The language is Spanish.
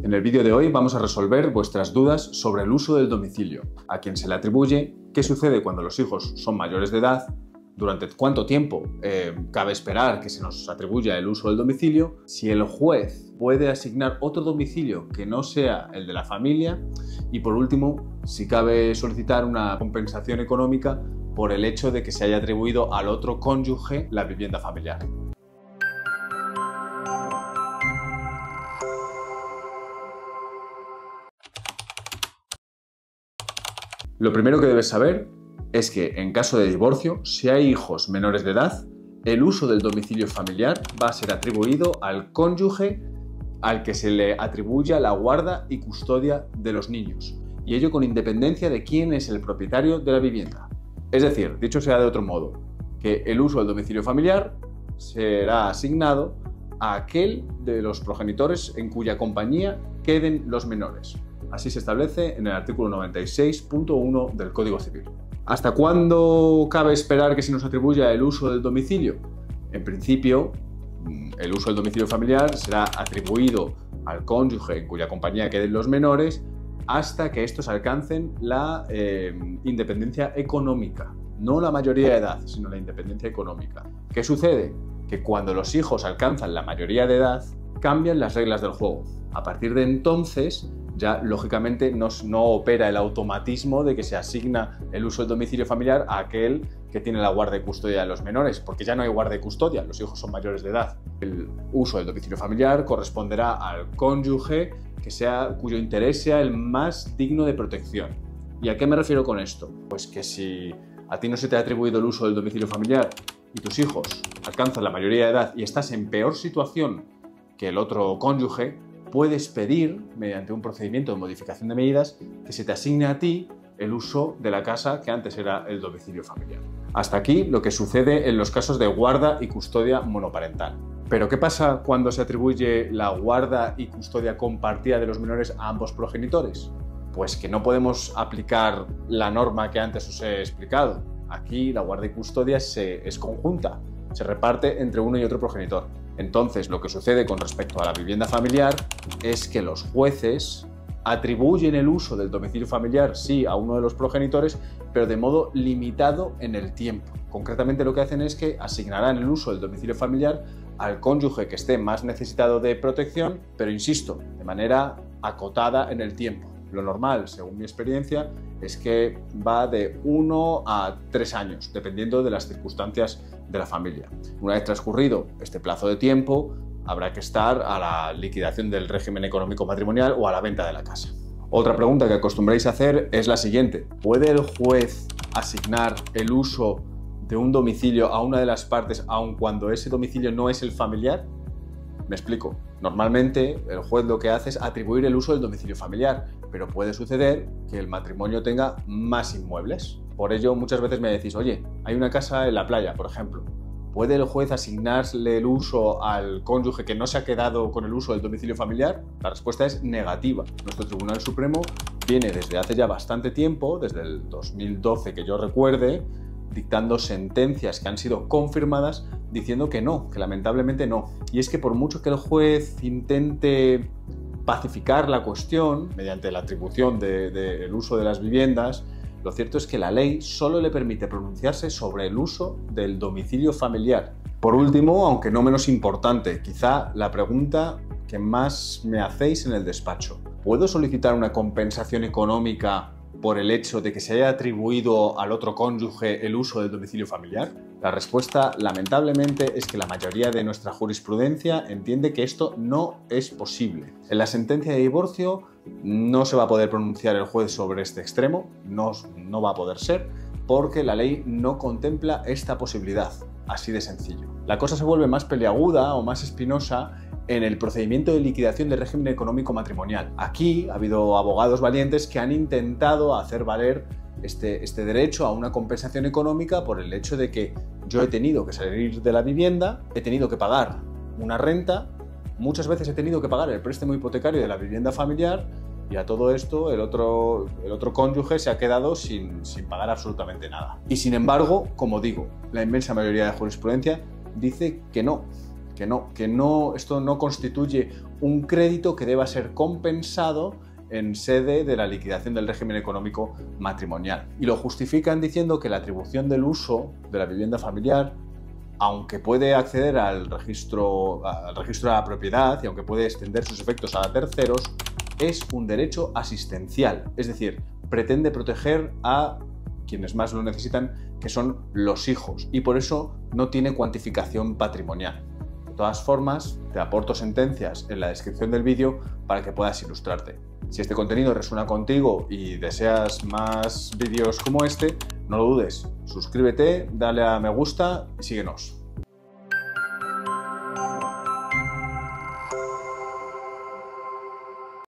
En el vídeo de hoy vamos a resolver vuestras dudas sobre el uso del domicilio, a quién se le atribuye, qué sucede cuando los hijos son mayores de edad, durante cuánto tiempo cabe esperar que se nos atribuya el uso del domicilio, si el juez puede asignar otro domicilio que no sea el de la familia y, por último, si cabe solicitar una compensación económica por el hecho de que se haya atribuido al otro cónyuge la vivienda familiar. Lo primero que debes saber es que en caso de divorcio, si hay hijos menores de edad, el uso del domicilio familiar va a ser atribuido al cónyuge al que se le atribuya la guarda y custodia de los niños, y ello con independencia de quién es el propietario de la vivienda. Es decir, dicho sea de otro modo, que el uso del domicilio familiar será asignado a aquel de los progenitores en cuya compañía queden los menores. Así se establece en el artículo 96.1 del Código Civil. ¿Hasta cuándo cabe esperar que se nos atribuya el uso del domicilio? En principio, el uso del domicilio familiar será atribuido al cónyuge en cuya compañía queden los menores hasta que estos alcancen la independencia económica. No la mayoría de edad, sino la independencia económica. ¿Qué sucede? Que cuando los hijos alcanzan la mayoría de edad, cambian las reglas del juego. A partir de entonces, ya lógicamente no opera el automatismo de que se asigna el uso del domicilio familiar a aquel que tiene la guarda y custodia de los menores, porque ya no hay guarda y custodia, los hijos son mayores de edad. El uso del domicilio familiar corresponderá al cónyuge cuyo interés sea el más digno de protección. ¿Y a qué me refiero con esto? Pues que si a ti no se te ha atribuido el uso del domicilio familiar y tus hijos alcanzan la mayoría de edad y estás en peor situación que el otro cónyuge, puedes pedir, mediante un procedimiento de modificación de medidas, que se te asigne a ti el uso de la casa que antes era el domicilio familiar. Hasta aquí lo que sucede en los casos de guarda y custodia monoparental. Pero ¿qué pasa cuando se atribuye la guarda y custodia compartida de los menores a ambos progenitores? Pues que no podemos aplicar la norma que antes os he explicado. Aquí la guarda y custodia es conjunta, se reparte entre uno y otro progenitor. Entonces, lo que sucede con respecto a la vivienda familiar es que los jueces atribuyen el uso del domicilio familiar, sí, a uno de los progenitores, pero de modo limitado en el tiempo. Concretamente, lo que hacen es que asignarán el uso del domicilio familiar al cónyuge que esté más necesitado de protección, pero insisto, de manera acotada en el tiempo. Lo normal, según mi experiencia, es que va de 1 a 3 años, dependiendo de las circunstancias de la familia. Una vez transcurrido este plazo de tiempo, habrá que estar a la liquidación del régimen económico matrimonial o a la venta de la casa. Otra pregunta que acostumbráis a hacer es la siguiente: ¿puede el juez asignar el uso de un domicilio a una de las partes aun cuando ese domicilio no es el familiar? Me explico. Normalmente el juez lo que hace es atribuir el uso del domicilio familiar, pero puede suceder que el matrimonio tenga más inmuebles. Por ello, muchas veces me decís, oye, hay una casa en la playa, por ejemplo. ¿Puede el juez asignarle el uso al cónyuge que no se ha quedado con el uso del domicilio familiar? La respuesta es negativa. Nuestro Tribunal Supremo viene desde hace ya bastante tiempo, desde el 2012 que yo recuerde, dictando sentencias que han sido confirmadas diciendo que no, que lamentablemente no. Y es que por mucho que el juez intente pacificar la cuestión mediante la atribución del uso de las viviendas, lo cierto es que la ley solo le permite pronunciarse sobre el uso del domicilio familiar. Por último, aunque no menos importante, quizá la pregunta que más me hacéis en el despacho: ¿puedo solicitar una compensación económica por el hecho de que se haya atribuido al otro cónyuge el uso del domicilio familiar? La respuesta, lamentablemente, es que la mayoría de nuestra jurisprudencia entiende que esto no es posible. En la sentencia de divorcio no se va a poder pronunciar el juez sobre este extremo, no va a poder ser, porque la ley no contempla esta posibilidad, así de sencillo. La cosa se vuelve más peliaguda o más espinosa en el procedimiento de liquidación del régimen económico matrimonial. Aquí ha habido abogados valientes que han intentado hacer valer este derecho a una compensación económica por el hecho de que yo he tenido que salir de la vivienda, he tenido que pagar una renta, muchas veces he tenido que pagar el préstamo hipotecario de la vivienda familiar y a todo esto el otro cónyuge se ha quedado sin pagar absolutamente nada. Y sin embargo, como digo, la inmensa mayoría de jurisprudencia dice que no, esto no constituye un crédito que deba ser compensado en sede de la liquidación del régimen económico matrimonial. Y lo justifican diciendo que la atribución del uso de la vivienda familiar, aunque puede acceder al registro de la propiedad y aunque puede extender sus efectos a terceros, es un derecho asistencial, es decir, pretende proteger a quienes más lo necesitan, que son los hijos, y por eso no tiene cuantificación patrimonial. De todas formas, te aporto sentencias en la descripción del vídeo para que puedas ilustrarte. Si este contenido resuena contigo y deseas más vídeos como este, no lo dudes, suscríbete, dale a me gusta y síguenos.